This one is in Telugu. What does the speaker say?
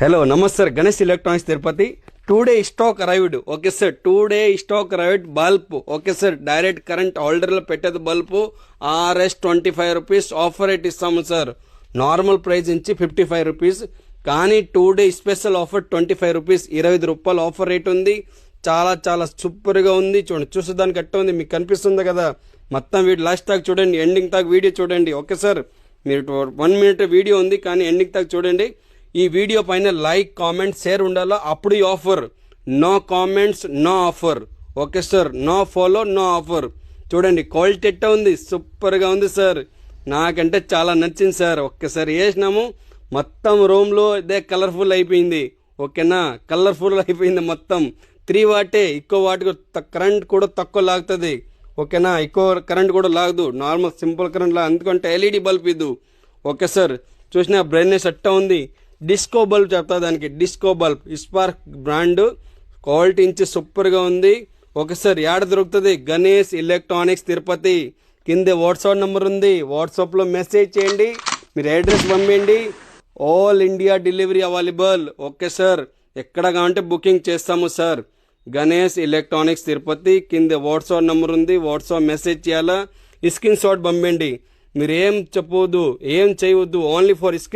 Hello, Namaste, Ganesh Electronics Tirupati. Today stock arrived. Okay, sir. Today stock arrived bulb. Okay, sir. Direct current holder lo petted bulb. RS 25 rupees. Offer it is some, sir. Normal price inchi 55 rupees. కానీ 2 day స్పెషల్ ఆఫర్ 25 రూపీస్ 25 రూపాయలు ఆఫర్ రేట్ ఉంది. చాలా చాలా సూపర్గా ఉంది. చూడండి, చూసేదానికి అట్ట ఉంది, మీకు కనిపిస్తుంది కదా. మొత్తం వీడియో లాస్ట్ దాకా చూడండి, ఎండింగ్ దాకా వీడియో చూడండి. ఓకే సార్, మీరు 1 minute వీడియో ఉంది కానీ ఎండింగ్ దాకా చూడండి. ఈ వీడియో పైన లైక్, కామెంట్, షేర్ ఉండాలా, అప్పుడు ఈ offer. No comments no offer. Okay sir, no follow no offer. చూడండి క్వాలిటీ ఎట్ట ఉంది, సూపర్గా ఉంది సార్. నాకంటే చాలా నచ్చింది సార్. ఒక్కసారి వేసినాము, మొత్తం రూమ్లో ఇదే కలర్ఫుల్ అయిపోయింది. ఓకేనా, కలర్ఫుల్ అయిపోయింది మొత్తం. 3 వాటే, ఎక్కువ వాటి కరెంట్ కూడా తక్కువ లాగుతుంది. ఓకేనా, ఎక్కువ కరెంట్ కూడా లాగదు, నార్మల్ సింపుల్ కరెంట్ లా. ఎందుకంటే ఎల్ఈడి బల్బ్ ఇది. ఓకే సార్, చూసిన బ్రైట్నెస్ అట్ట ఉంది. డిస్కో బల్బ్ చెప్తా దానికి, disco bulb spark brand, quality ఇంచి సూపర్గా ఉంది. ఓకే సార్, యాడ దొరుకుతుంది? గణేష్ ఎలక్ట్రానిక్స్ తిరుపతి. కింద వాట్సాప్ నెంబర్ ఉంది, వాట్సాప్లో మెసేజ్ చేయండి, మీరు అడ్రస్ పంపించండి. All India delivery available. Okay sir, ఎక్కడ కావాలంటే బుకింగ్ చేస్తాము సార్. గణేష్ ఎలక్ట్రానిక్స్ తిరుపతి. కింద వాట్సాప్ నెంబర్ ఉంది, వాట్సాప్ మెసేజ్ చేయాలా, స్క్రీన్ షాట్ పంపించండి. మీరు ఏం చెప్పవద్దు, ఏం చేయవద్దు, ఓన్లీ ఫర్ స్క్రీన్